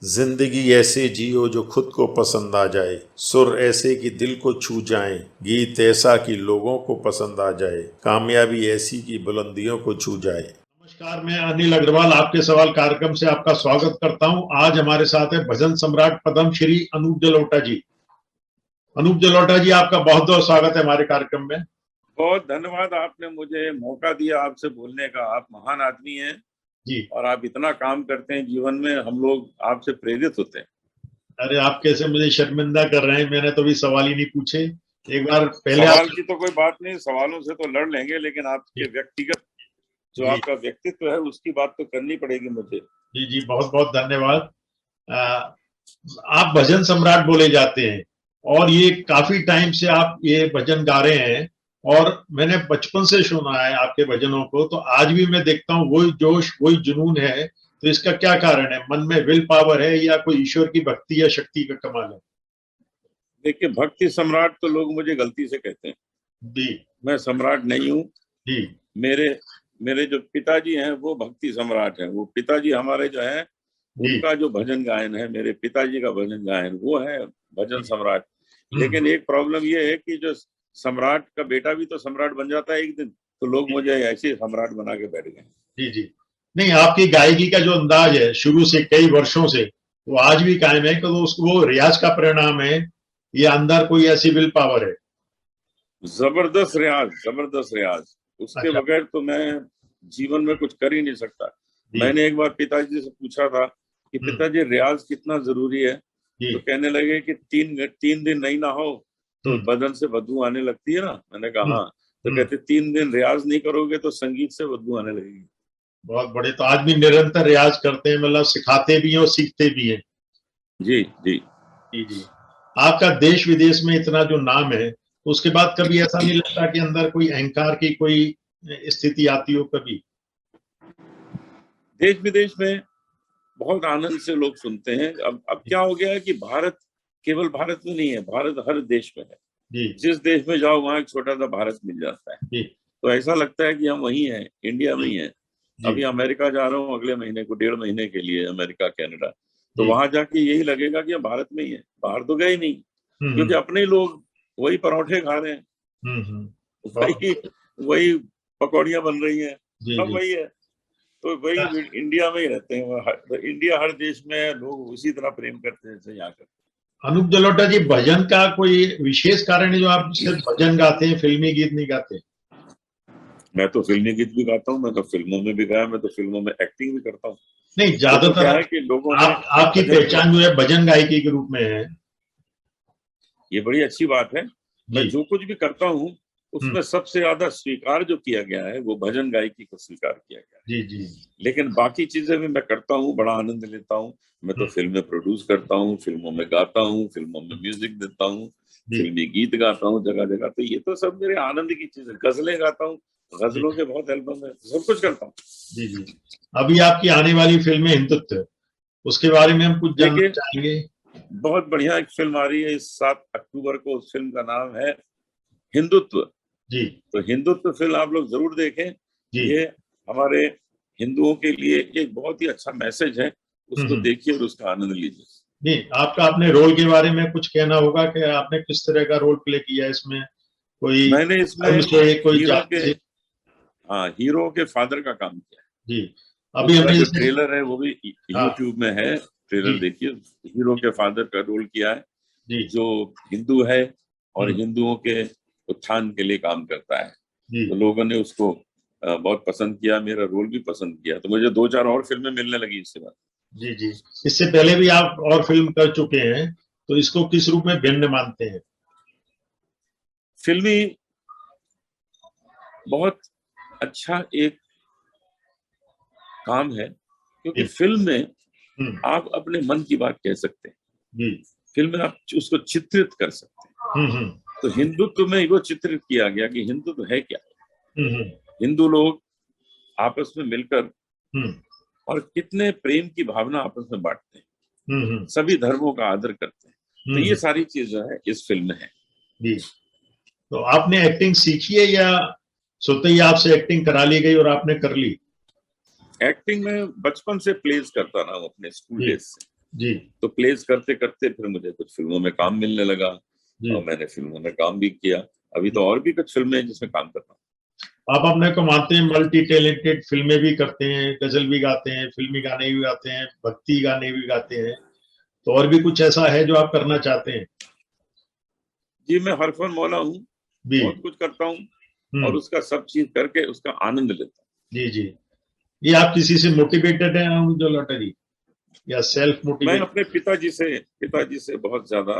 जिंदगी ऐसे जियो जो खुद को पसंद आ जाए, सुर ऐसे कि दिल को छू जाएं, गीत ऐसा कि लोगों को पसंद आ जाए, कामयाबी ऐसी कि बुलंदियों को छू जाए। नमस्कार, मैं अनिल अग्रवाल आपके सवाल कार्यक्रम से आपका स्वागत करता हूं। आज हमारे साथ है भजन सम्राट पद्म श्री अनूप जलोटा जी। अनूप जलोटा जी, आपका बहुत बहुत स्वागत है हमारे कार्यक्रम में। बहुत धन्यवाद, आपने मुझे मौका दिया आपसे बोलने का। आप महान आदमी हैं जी। और आप इतना काम करते हैं जीवन में, हम लोग आपसे प्रेरित होते हैं। अरे, आप कैसे मुझे शर्मिंदा कर रहे हैं? मैंने तो भी सवाल ही नहीं पूछे। एक बार पहले सवाल की तो कोई बात नहीं, सवालों से तो लड़ लेंगे, लेकिन आपके व्यक्तिगत जो आपका व्यक्तित्व है उसकी बात तो करनी पड़ेगी मुझे। जी जी, बहुत बहुत धन्यवाद। आप भजन सम्राट बोले जाते हैं और ये काफी टाइम से आप ये भजन गा रहे हैं और मैंने बचपन से सुना है आपके भजनों को। तो आज भी मैं देखता हूँ वही जोश, वही जुनून है। तो इसका क्या कारण है? मन में विल पावर है या कोई ईश्वर की भक्ति या शक्ति का कमाल है? देखिए, भक्ति सम्राट तो लोग मुझे गलती से कहते हैं जी। मैं सम्राट नहीं हूँ। जी। मेरे मेरे जो पिताजी हैं वो भक्ति सम्राट हैं। वो पिताजी हमारे जो है उनका जो भजन गायन है, मेरे पिताजी का भजन गायन, वो है भजन सम्राट। लेकिन एक प्रॉब्लम ये है कि जो सम्राट का बेटा भी तो सम्राट बन जाता है एक दिन, तो लोग मुझे ऐसे सम्राट बना के बैठ गए। जी जी। नहीं, आपकी गायकी का जो अंदाज है शुरू से कई वर्षों से वो आज भी कायम है। तो उसको वो रियाज का परिणाम है या अंदर कोई ऐसी विल पावर है? जबरदस्त रियाज, जबरदस्त रियाज। उसके अच्छा। बगैर तो मैं जीवन में कुछ कर ही नहीं सकता। मैंने एक बार पिताजी से पूछा था कि पिताजी रियाज कितना जरूरी है, तो कहने लगे कि तीन दिन नहीं नहाओ तो बदन से बदबू आने लगती है ना। मैंने कहा हाँ। तो कहते 3 दिन रियाज नहीं करोगे तो संगीत से बदबू आने लगेगी। बहुत बड़े। तो आदमी निरंतर रियाज करते हैं, मतलब सिखाते भी हैं और सीखते भी हैं। जी जी जी जी। आपका देश विदेश में इतना जो नाम है, उसके बाद कभी ऐसा नहीं लगता कि अंदर कोई अहंकार की कोई स्थिति आती हो कभी? देश विदेश में बहुत आनंद से लोग सुनते हैं। अब क्या हो गया है कि भारत केवल भारत में नहीं है, भारत हर देश में है। जी। जिस देश में जाओ वहां एक छोटा सा भारत मिल जाता है। जी। तो ऐसा लगता है कि हम वहीं हैं, इंडिया में ही हैं। अभी अमेरिका जा रहा हूँ अगले महीने को, 1.5 महीने के लिए, अमेरिका कनाडा। तो वहां जाके यही लगेगा कि हम भारत में ही है, बाहर तो गए नहीं, क्योंकि अपने ही लोग वही परोठे खा रहे हैं, वही वही पकौड़ियां बन रही हैं, सब वही है। तो वही इंडिया में ही रहते हैं। इंडिया हर देश में लोग उसी तरह प्रेम करते हैं जैसे यहाँ करते हैं। अनूप जलोटा जी, भजन का कोई विशेष कारण है जो आप सिर्फ भजन गाते हैं, फिल्मी गीत नहीं गाते? मैं तो फिल्मी गीत भी गाता हूँ, मैं तो फिल्मों में भी गाया, मैं तो फिल्मों में एक्टिंग भी करता हूँ। नहीं, ज्यादातर क्या है कि लोगों ने आपकी पहचान जो है भजन गायकी के रूप में है। ये बड़ी अच्छी बात है। मैं जो कुछ भी करता हूँ उसमें सबसे ज्यादा स्वीकार जो किया गया है वो भजन गायकी को स्वीकार किया गया है। जी जी। लेकिन बाकी चीजें भी मैं करता हूँ, बड़ा आनंद लेता हूँ। मैं तो फिल्में प्रोड्यूस करता हूँ, फिल्मों में गाता हूँ, फिल्मों में म्यूजिक देता हूँ, फिल्मी गीत गाता हूँ जगह जगह। तो ये तो सब मेरे आनंद की चीज है। गजलें गाता हूँ, गजलों के बहुत एल्बम है, सब कुछ करता हूँ। जी जी। अभी आपकी आने वाली फिल्म है हिंदुत्व, उसके बारे में हम कुछ जानना चाहेंगे। बहुत बढ़िया एक फिल्म आ रही है इस 7 अक्टूबर को। उस फिल्म का नाम है हिंदुत्व। जी। तो हिंदुत्व फिल्म आप लोग जरूर देखें। ये हमारे हिंदुओं के लिए एक बहुत ही अच्छा मैसेज है, उसको देखिए और उसका आनंद लीजिए। नहीं, आपका अपने रोल के बारे में कुछ कहना होगा कि आपने किस तरह का रोल प्ले किया इसमें? कोई मैंने इसमें हीरो के फादर का काम किया है। जी। अभी हमने जो ट्रेलर है वो भी यूट्यूब में है, ट्रेलर देखिए। हीरो के फादर का रोल किया है, जो हिंदू है और हिंदुओं के उत्थान के लिए काम करता है। तो लोगों ने उसको बहुत पसंद किया, मेरा रोल भी पसंद किया, तो मुझे 2-4 और फिल्में मिलने लगी इसके बाद। जी जी। इससे पहले भी आप और फिल्म कर चुके हैं, तो इसको किस रूप में भिन्न मानते हैं? फिल्मी बहुत अच्छा एक काम है, क्योंकि फिल्म में आप अपने मन की बात कह सकते हैं। फिल्म में आप उसको चित्रित कर सकते हैं। तो हिंदुत्व में वो चित्रित किया गया कि हिंदुत्व है क्या। हिंदू लोग आपस में मिलकर और कितने प्रेम की भावना आपस में बांटते हैं, सभी धर्मों का आदर करते हैं। तो ये सारी चीज जो है इस फिल्म में है। जी। तो आपने एक्टिंग सीखी है या सोते ही आपसे एक्टिंग करा ली गई और आपने कर ली? एक्टिंग में बचपन से प्लेस करता रहा हूँ अपने स्कूल डेज से। जी तो प्लेस करते करते फिर मुझे कुछ फिल्मों में काम मिलने लगा जी। और मैंने फिल्मों में काम भी किया। अभी तो और भी कुछ फिल्में हैं जिसमें काम कर रहा हूँ। आप अपने को मानते हैं मल्टी टैलेंटेड, फिल्में भी करते हैं, गजल भी गाते हैं, फिल्मी गाने भी गाते हैं, भक्ति गाने भी गाते हैं, तो और भी कुछ ऐसा है जो आप करना चाहते हैं? जी, मैं हरफन मौला हूँ, जी। बहुत कुछ करता हूँ और हम्म। उसका सब चीज करके उसका आनंद लेता हूँ। जी जी। ये आप किसी से मोटिवेटेड हैं जो लॉटरी, या सेल्फ मैं मोटिवेट? अपने पिताजी से बहुत ज्यादा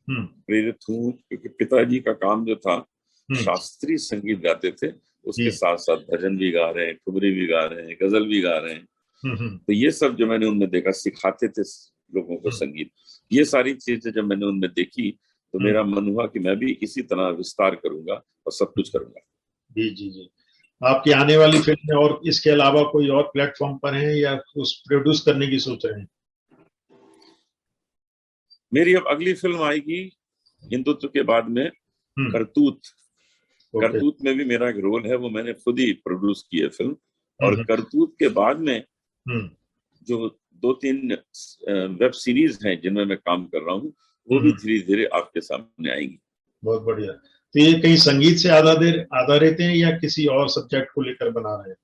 हम्म। प्रेरित हूँ, क्योंकि पिताजी का काम जो था, हम्म। शास्त्रीय संगीत गाते थे, उसके जी। साथ साथ भजन भी गा रहे हैं, ठुमरी भी गा रहे हैं, गजल भी गा रहे हैं। हम्म। तो ये सब जो मैंने उनमें देखा, सिखाते थे लोगों को हम्म। संगीत, ये सारी चीजें जब मैंने उनमें देखी तो मेरा हम्म। मन हुआ कि मैं भी इसी तरह विस्तार करूंगा और सब कुछ करूंगा। जी जी जी। आपकी आने वाली फिल्म में और इसके अलावा कोई और प्लेटफॉर्म पर है, या उस प्रोड्यूस करने की सोच रहे हैं? मेरी अब अगली फिल्म आएगी हिंदुत्व के बाद में, हम्म। करतूत। ओके। करतूत में भी मेरा एक रोल है, वो मैंने खुद ही प्रोड्यूस की है फिल्म। और हम्म। करतूत के बाद में हम्म। जो 2-3 वेब सीरीज हैं जिनमें मैं काम कर रहा हूँ, वो भी हम्म। धीरे धीरे आपके सामने आएंगी। बहुत बढ़िया। तो ये कहीं संगीत से आधारित हैं, या किसी और सब्जेक्ट को लेकर बना रहे हैं?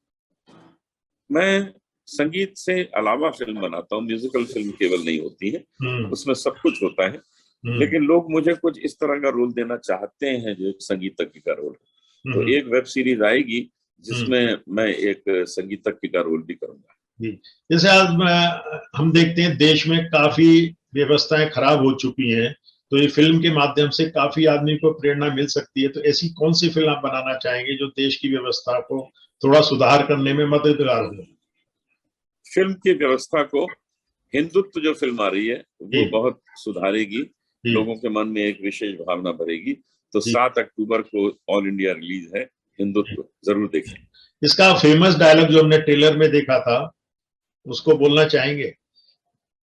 मैं संगीत से अलावा फिल्म बनाता हूँ, म्यूजिकल फिल्म केवल नहीं होती है, हम्म। उसमें सब कुछ होता है। हम्म। लेकिन लोग मुझे कुछ इस तरह का रोल देना चाहते हैं जो एक संगीतज्ञ का रोल है। तो हम्म। एक वेब सीरीज आएगी हम्म। जिसमें मैं एक संगीतज्ञ का रोल भी करूंगा। जी। जैसे आज हम देखते हैं देश में काफी व्यवस्थाएं खराब हो चुकी हैं, तो ये फिल्म के माध्यम से काफी आदमी को प्रेरणा मिल सकती है, तो ऐसी कौन सी फिल्म आप बनाना चाहेंगे जो देश की व्यवस्था को थोड़ा सुधार करने में मददगार हो? फिल्म की व्यवस्था को, हिंदुत्व जो फिल्म आ रही है जी वो बहुत सुधारेगी, जी लोगों के मन में एक विशेष भावना भरेगी। तो जी 7 अक्टूबर को ऑल इंडिया रिलीज है जी। हिंदुत्व, जरूर देखें। इसका फेमस डायलॉग जो हमने ट्रेलर में देखा था, उसको बोलना चाहेंगे?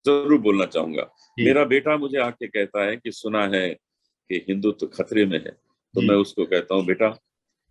जरूर बोलना चाहूंगा। जी मेरा बेटा मुझे आके कहता है कि सुना है कि हिंदुत्व खतरे में है, तो जी। मैं उसको कहता हूँ, बेटा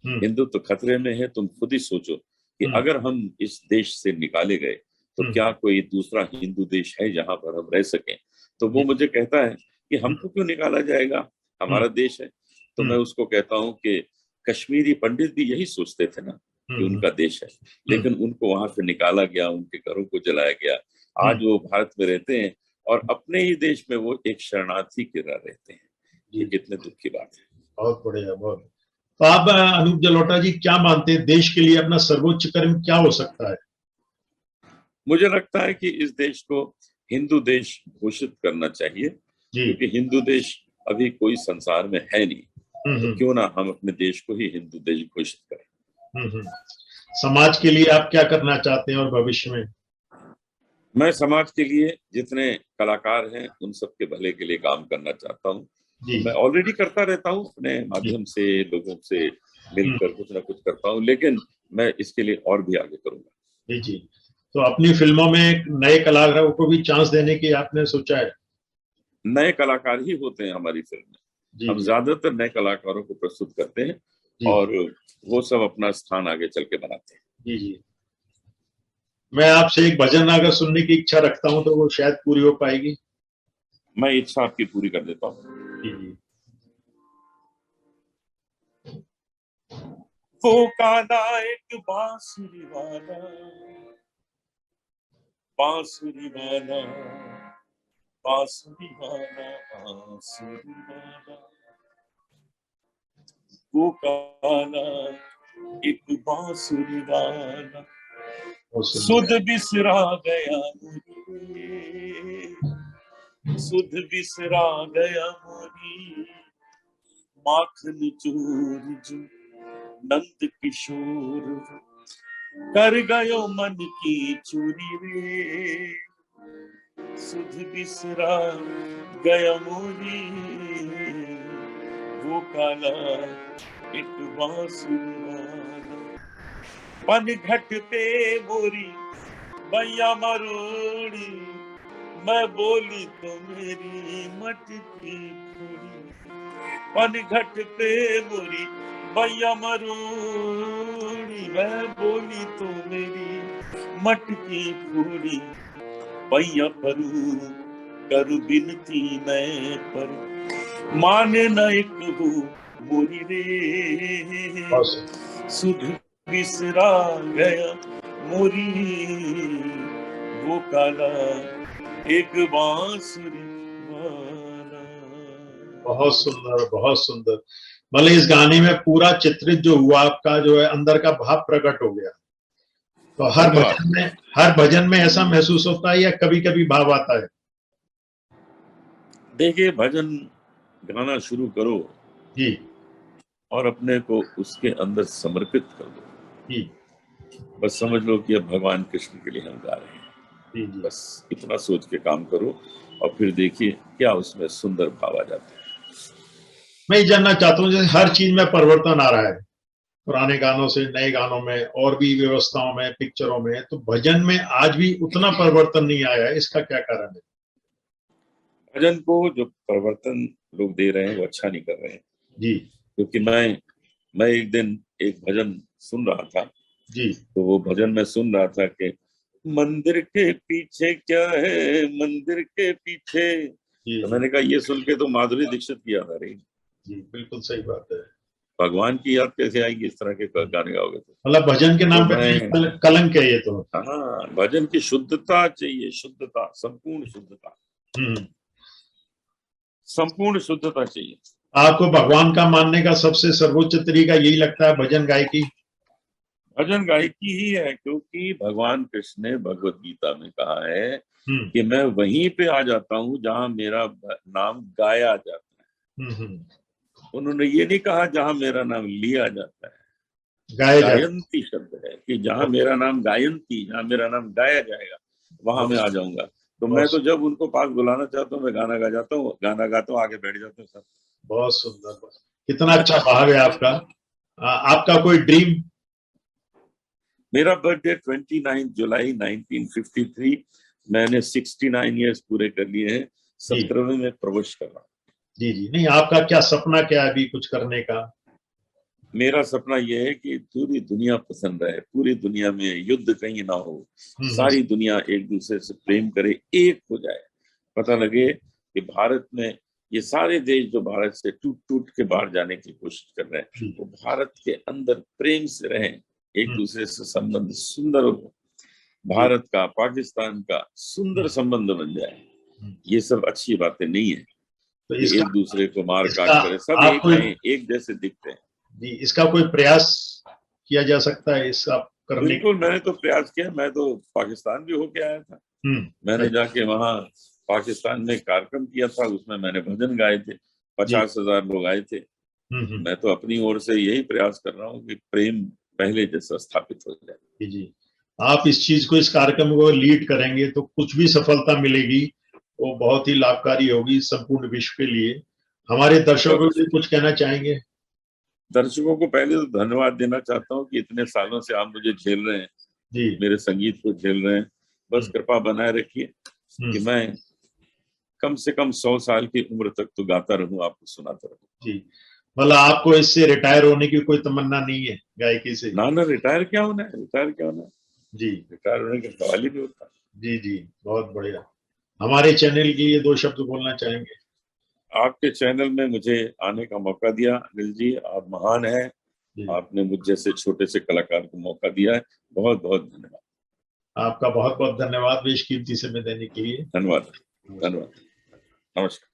हम्म। हिंदुत्व खतरे में है, तुम खुद ही सोचो कि हम्म। अगर हम इस देश से निकाले गए तो हम्म। क्या कोई दूसरा हिंदू देश है जहां पर हम रह सकें। तो वो जी। मुझे कहता है कि हम्म। हमको क्यों निकाला जाएगा, हम्म। हमारा देश है। तो मैं हम्म। उसको कहता हूँ कि कश्मीरी पंडित भी यही सोचते थे ना कि हम्म। उनका देश है, हम्म। लेकिन उनको वहां से निकाला गया, उनके घरों को जलाया गया। हम्म। आज वो भारत में रहते हैं और अपने ही देश में वो एक शरणार्थी की तरह रहते हैं। जी ये जी। कितने दुख की बात है। बहुत बढ़िया, बहुत। तो आप अनूप जलोटा जी क्या मानते हैं, देश के लिए अपना सर्वोच्च कर्म क्या हो सकता है? मुझे लगता है कि इस देश को हिंदू देश घोषित करना चाहिए, जी। क्योंकि हिंदू देश अभी कोई संसार में है नहीं। तो हम्म। क्यों ना हम अपने देश को ही हिंदू देश घोषित करें। हम्म। समाज के लिए आप क्या करना चाहते हैं और भविष्य में? मैं समाज के लिए जितने कलाकार हैं उन सबके भले के लिए काम करना चाहता हूँ। जी मैं ऑलरेडी करता रहता हूँ, अपने जी। माध्यम से लोगों से हम्म। मिलकर कुछ ना कुछ करता हूँ, लेकिन मैं इसके लिए और भी आगे करूंगा। जी जी। तो अपनी फिल्मों में नए कलाकारों को भी चांस देने की आपने सोचा है? नए कलाकार ही होते हैं हमारी फिल्म में, जी हम जी ज्यादातर नए कलाकारों को प्रस्तुत करते हैं जी और वो सब अपना स्थान आगे चल के बनाते हैं। जी जी। मैं आपसे एक भजन अगर सुनने की इच्छा रखता हूँ तो वो शायद पूरी हो पाएगी? मैं इच्छा आपकी पूरी कर देता हूँ। जी जी। वो काला एक बांसुरी वाला, बांसुरी वाला, बांसुरी वाला, बांसुरी वाला। वो काला एक बांसुरी वाला, बहुत सुंदर। सुध बिसरा गया मुझे, सुध बिसरा गया मोरी, माखन चोर जो नंद किशोर कर गयो मन की चोरी रे, सुध बिसरा गया मोरी, वो काला एक बांसुरी वाला। पन घट पे मोरी मैया मरोड़ी, मैं बोली तो मेरी मटकी फोड़ी। पन घट पे मोरी मैया मरोड़ी, मैं बोली तो मेरी मटकी फोड़ी। पैया परू करु बिनती मैं पर माने न एक हो मोरी रे सुध बिसरा गया मोरी वो काला एक बांसुरी वाला। बहुत सुंदर, बहुत सुंदर। मतलब इस गाने में पूरा चित्रित जो हुआ आपका जो है अंदर का भाव प्रकट हो गया। तो हर भजन में ऐसा महसूस होता है या कभी कभी भाव आता है? देखिए, भजन गाना शुरू करो जी और अपने को उसके अंदर समर्पित कर दो। जी बस समझ लो कि अब भगवान कृष्ण के लिए हम गा रहे हैं। जी जी। बस इतना सोच के काम करो और फिर देखिए क्या उसमें सुंदर भाव आ जाता है। मैं ये जानना चाहता हूँ, जैसे हर चीज में परिवर्तन आ रहा है, पुराने गानों से नए गानों में और भी व्यवस्थाओं में, पिक्चरों में, तो भजन में आज भी उतना परिवर्तन नहीं आया है, इसका क्या कारण है? भजन को जो परिवर्तन लोग दे रहे हैं वो अच्छा नहीं कर रहे हैं। जी क्योंकि मैं एक दिन एक भजन सुन रहा था, जी तो वो भजन में सुन रहा था कि मंदिर के पीछे क्या है, मंदिर के पीछे। जी तो जी मैंने कहा ये सुन के तो माधुरी दीक्षित की याद आ रही। जी, बिल्कुल सही बात है। भगवान की याद कैसे आएगी इस तरह के गाने गाओगे तो। मतलब भजन के नाम पे मैं कलंक है ये तो। हाँ, भजन की शुद्धता चाहिए, शुद्धता, संपूर्ण शुद्धता, हम्म। संपूर्ण शुद्धता चाहिए। आपको भगवान का मानने का सबसे सर्वोच्च तरीका यही लगता है, भजन गायकी? भजन गायकी ही है, क्योंकि भगवान कृष्ण ने भगवत गीता में कहा है कि मैं वहीं पे आ जाता हूँ जहां मेरा नाम गाया जाता है। उन्होंने ये नहीं कहा जहां मेरा नाम लिया जाता है। गायंती शब्द है कि जहां मेरा नाम गायंती, जहां मेरा नाम गाया जाएगा वहां मैं आ जाऊंगा। तो मैं तो जब उनको पास बुलाना चाहता हूँ मैं गाना गा जाता हूँ, गाना गाता हूँ, आगे बैठ जाता हूँ सब। बहुत सुंदर, कितना अच्छा भाव है आपका। आपका कोई ड्रीम? मेरा बर्थडे 29 जुलाई 1953। मैंने 69 इयर्स पूरे कर लिए हैं, 17वें में प्रवेश कर रहा हूँ। जी जी। नहीं, आपका क्या सपना क्या है अभी कुछ करने का? मेरा सपना यह है कि पूरी दुनिया पसंद रहे, पूरी दुनिया में युद्ध कहीं ना हो, सारी दुनिया एक दूसरे से प्रेम करे, एक हो जाए। पता लगे कि भारत में ये सारे देश जो भारत से टूट टूट के बाहर जाने की कोशिश कर रहे हैं वो भारत के अंदर प्रेम से रहें, एक दूसरे से संबंध सुंदर हो, भारत का पाकिस्तान का सुंदर संबंध बन जाए। ये सब अच्छी बातें नहीं है तो कि एक दूसरे को मार काट करे, सब एक हैं, एक जैसे दिखते हैं। जी, इसका कोई प्रयास किया जा सकता है इसका करने? बिल्कुल, मैंने तो प्रयास किया। मैं तो पाकिस्तान भी होके आया था। मैंने जाके वहां पाकिस्तान में कार्यक्रम किया था, उसमें मैंने भजन गाए थे, 50,000 लोग आए थे। मैं तो अपनी ओर से यही प्रयास कर रहा हूँ कि प्रेम पहले जैसा स्थापित हो जाए। जी, आप इस चीज को, इस कार्यक्रम को लीड करेंगे तो कुछ भी सफलता मिलेगी वो बहुत ही लाभकारी होगी संपूर्ण विश्व के लिए। हमारे दर्शकों को भी कुछ कहना चाहेंगे? दर्शकों को पहले तो धन्यवाद देना चाहता हूँ कि इतने सालों से आप मुझे झेल रहे हैं, मेरे संगीत को झेल रहे हैं। बस कृपा बनाए रखिए कि मैं कम से कम 100 साल की उम्र तक तो गाता रहूं, आपको सुनाता रहूं। जी, मतलब आपको इससे रिटायर होने की कोई तमन्ना नहीं है गायकी से? ना, रिटायर क्या होना है, रिटायर क्या होना है जी, रिटायर होने का सवाल ही नहीं होता। जी जी, बहुत बढ़िया। हमारे चैनल की ये 2 शब्द बोलना चाहेंगे? आपके चैनल में मुझे आने का मौका दिया, अनिल जी, आप महान हैं। आपने मुझ जैसे छोटे से कलाकार को मौका दिया है, बहुत बहुत धन्यवाद। आपका बहुत बहुत धन्यवाद बेशकीमती समय देने के लिए। धन्यवाद, धन्यवाद, नमस्कार।